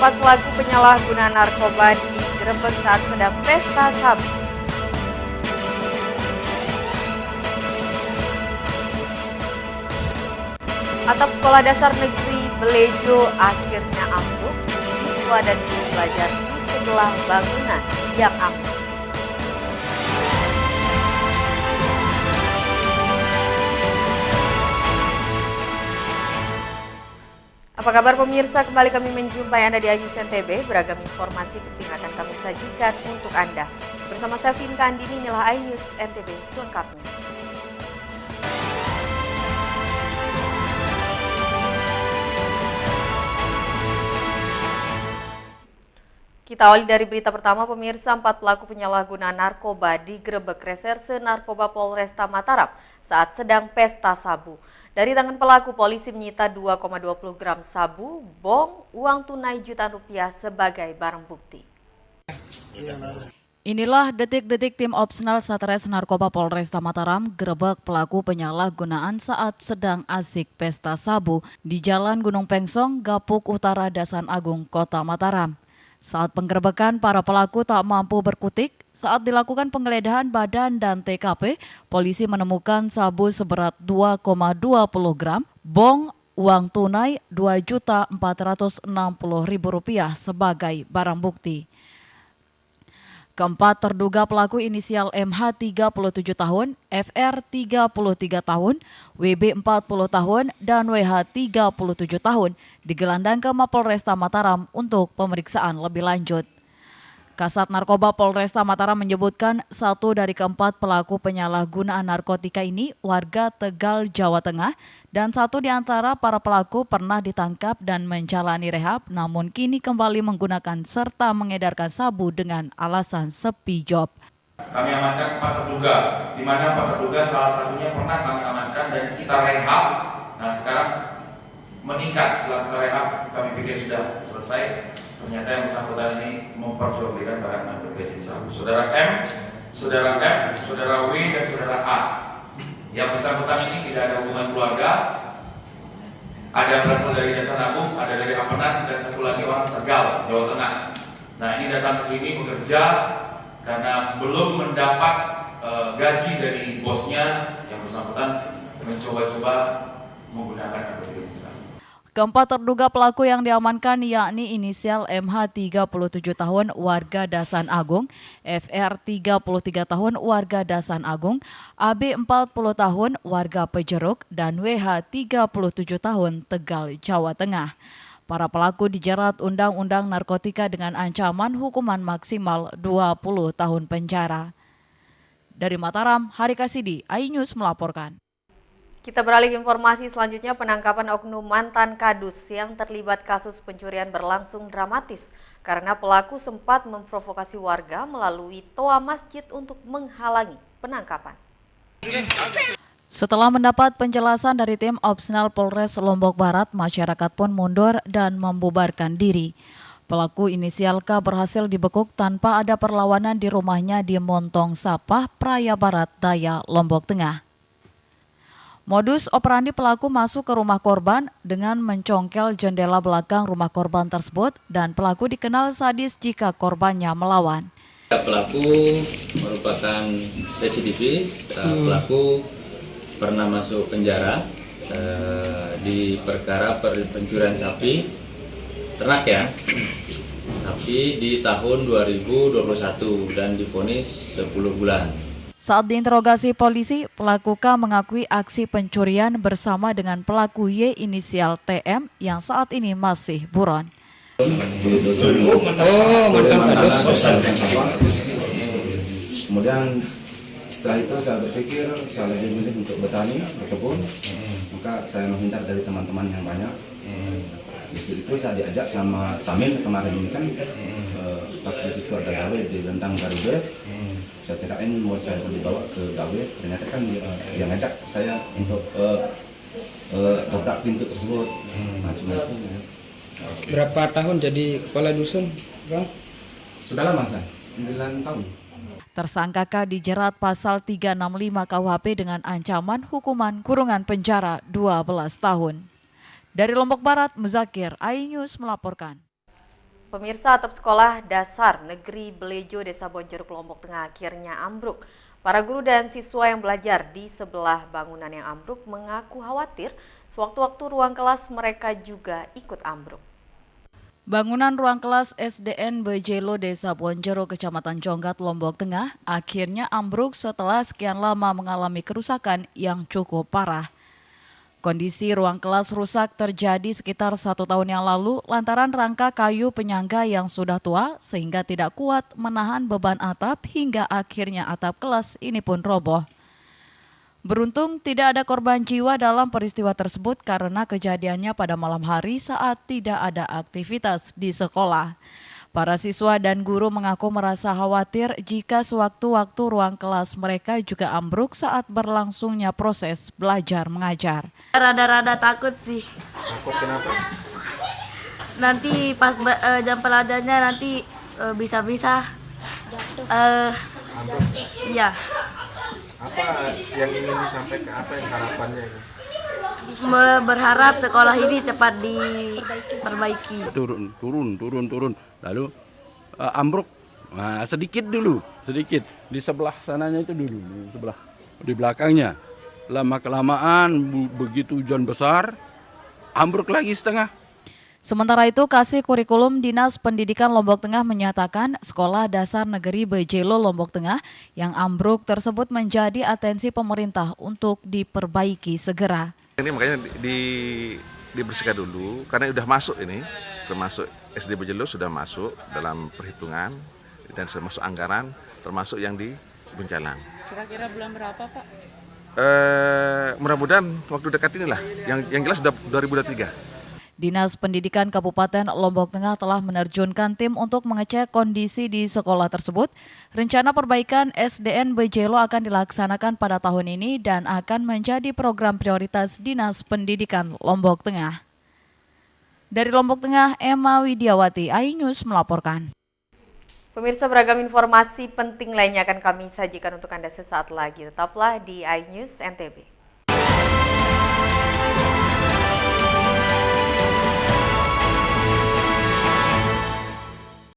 Empat pelaku penyalahgunaan narkoba digerebek saat sedang pesta sabu. Atap sekolah dasar negeri Belejo akhirnya ambruk. Siswa dan guru belajar di sebelah bangunan yang ambruk. Apa kabar pemirsa? Kembali kami menjumpai Anda di iNews NTB. Beragam informasi penting akan kami sajikan untuk Anda. Bersama saya Vinka Andini, inilah iNews NTB selengkapnya. Kita awali dari berita pertama, pemirsa. 4 pelaku penyalahgunaan narkoba digerebek Reserse Narkoba Polresta Mataram saat sedang pesta sabu. Dari tangan pelaku, polisi menyita 2,20 gram sabu, bong, uang tunai jutaan rupiah sebagai barang bukti. Inilah detik-detik tim Opsnal Satres Narkoba Polresta Mataram gerebek pelaku penyalahgunaan saat sedang asik pesta sabu di Jalan Gunung Pengsong, Gapuk Utara, Dasan Agung, Kota Mataram. Saat penggerebekan, para pelaku tak mampu berkutik. Saat dilakukan penggeledahan badan dan TKP, polisi menemukan sabu seberat 2,20 gram, bong, uang tunai Rp2.460.000 sebagai barang bukti. Keempat terduga pelaku inisial MH 37 tahun, FR 33 tahun, WB 40 tahun, dan WH 37 tahun digelandang ke Mapolresta Mataram untuk pemeriksaan lebih lanjut. Kasat Narkoba Polresta Mataram menyebutkan 1 dari keempat pelaku penyalahgunaan narkotika ini warga Tegal, Jawa Tengah, dan 1 di antara para pelaku pernah ditangkap dan menjalani rehab, namun kini kembali menggunakan serta mengedarkan sabu dengan alasan sepi job. Kami amankan 4 terduga, di mana 4 terduga salah satunya pernah kami amankan dan kita rehab. Nah sekarang meningkat setelah kita rehab, kami pikir sudah selesai. Ternyata yang bersangkutan ini memperjualbelikan barang narkotika jenis sabu. Saudara M, Saudara F, Saudara W, dan Saudara A. Yang bersangkutan ini tidak ada hubungan keluarga. Ada berasal dari Dasan Agung, ada dari Ampenan, dan satu lagi orang Tegal, Jawa Tengah. Nah ini datang ke sini bekerja karena belum mendapat gaji dari bosnya. Yang bersangkutan mencoba-coba menggunakan narkotika jenis sabu. Keempat terduga pelaku yang diamankan yakni inisial MH 37 tahun warga Dasan Agung, FR 33 tahun warga Dasan Agung, AB 40 tahun warga Pejeruk, dan WH 37 tahun Tegal, Jawa Tengah. Para pelaku dijerat Undang-Undang Narkotika dengan ancaman hukuman maksimal 20 tahun penjara. Dari Mataram, Hari Kasidi, iNews melaporkan. Kita beralih informasi selanjutnya. Penangkapan oknum mantan kadus yang terlibat kasus pencurian berlangsung dramatis karena pelaku sempat memprovokasi warga melalui toa masjid untuk menghalangi penangkapan. Setelah mendapat penjelasan dari tim Opsnal Polres Lombok Barat, masyarakat pun mundur dan membubarkan diri. Pelaku inisial K berhasil dibekuk tanpa ada perlawanan di rumahnya di Montong Sapah, Praia Barat Daya, Lombok Tengah. Modus operandi pelaku masuk ke rumah korban dengan mencongkel jendela belakang rumah korban tersebut dan pelaku dikenal sadis jika korbannya melawan. Pelaku merupakan residivis, pelaku pernah masuk penjara di perkara pencurian sapi ternak ya, sapi di tahun 2021 dan divonis 10 bulan. Saat diinterogasi polisi, pelaku K mengakui aksi pencurian bersama dengan pelaku Y inisial TM yang saat ini masih buron. Kemudian setelah itu saya berpikir saya lebih milih untuk bertani, berkebun, maka saya menghindar dari teman-teman yang banyak. Di situ saya diajak sama Samin kemarin ini kan, pas di situ ada gawe di Lentang Garuda. Saya kirain mau saya dibawa ke gawe, ternyata kan dia ngajak saya untuk dobrak pintu tersebut. Nah, cuma itu. Ya. Berapa tahun jadi kepala dusun, Bang? Sudah lama saya, 9 tahun. Tersangka K dijerat pasal 365 KUHP dengan ancaman hukuman kurungan penjara 12 tahun. Dari Lombok Barat, Muzakir, iNews melaporkan. Pemirsa, atap sekolah dasar Negeri Belejo, Desa Bonjeruk, Lombok Tengah akhirnya ambruk. Para guru dan siswa yang belajar di sebelah bangunan yang ambruk mengaku khawatir sewaktu-waktu ruang kelas mereka juga ikut ambruk. Bangunan ruang kelas SDN Bejelo Desa Bonjeruk, Kecamatan Jonggat, Lombok Tengah akhirnya ambruk setelah sekian lama mengalami kerusakan yang cukup parah. Kondisi ruang kelas rusak terjadi sekitar 1 tahun yang lalu lantaran rangka kayu penyangga yang sudah tua sehingga tidak kuat menahan beban atap hingga akhirnya atap kelas ini pun roboh. Beruntung tidak ada korban jiwa dalam peristiwa tersebut karena kejadiannya pada malam hari saat tidak ada aktivitas di sekolah. Para siswa dan guru mengaku merasa khawatir jika sewaktu-waktu ruang kelas mereka juga ambruk saat berlangsungnya proses belajar mengajar. Rada-rada takut sih. Takut kenapa? Nanti pas jam pelajarnya nanti bisa-bisa. Iya. Apa yang ingin disampaikan? Apa yang harapannya? Berharap sekolah ini cepat diperbaiki. Turun. Lalu ambruk. Nah, sedikit di sebelah sananya itu dulu, di belakangnya. Lama kelamaan begitu hujan besar, ambruk lagi setengah. Sementara itu, Kasih Kurikulum Dinas Pendidikan Lombok Tengah menyatakan Sekolah Dasar Negeri Bejelo Lombok Tengah yang ambruk tersebut menjadi atensi pemerintah untuk diperbaiki segera. Ini makanya dibersihkan dulu karena sudah masuk ini, termasuk SD Bejelo sudah masuk dalam perhitungan dan sudah masuk anggaran termasuk yang di Buncalang. Kira-kira bulan berapa, Pak? Mudah-mudahan waktu dekat inilah, yang jelas sudah 2023. Dinas Pendidikan Kabupaten Lombok Tengah telah menerjunkan tim untuk mengecek kondisi di sekolah tersebut. Rencana perbaikan SDN Bejelo akan dilaksanakan pada tahun ini dan akan menjadi program prioritas Dinas Pendidikan Lombok Tengah. Dari Lombok Tengah, Emma Widiawati, iNews melaporkan. Pemirsa, beragam informasi penting lainnya akan kami sajikan untuk Anda sesaat lagi. Tetaplah di iNews NTB.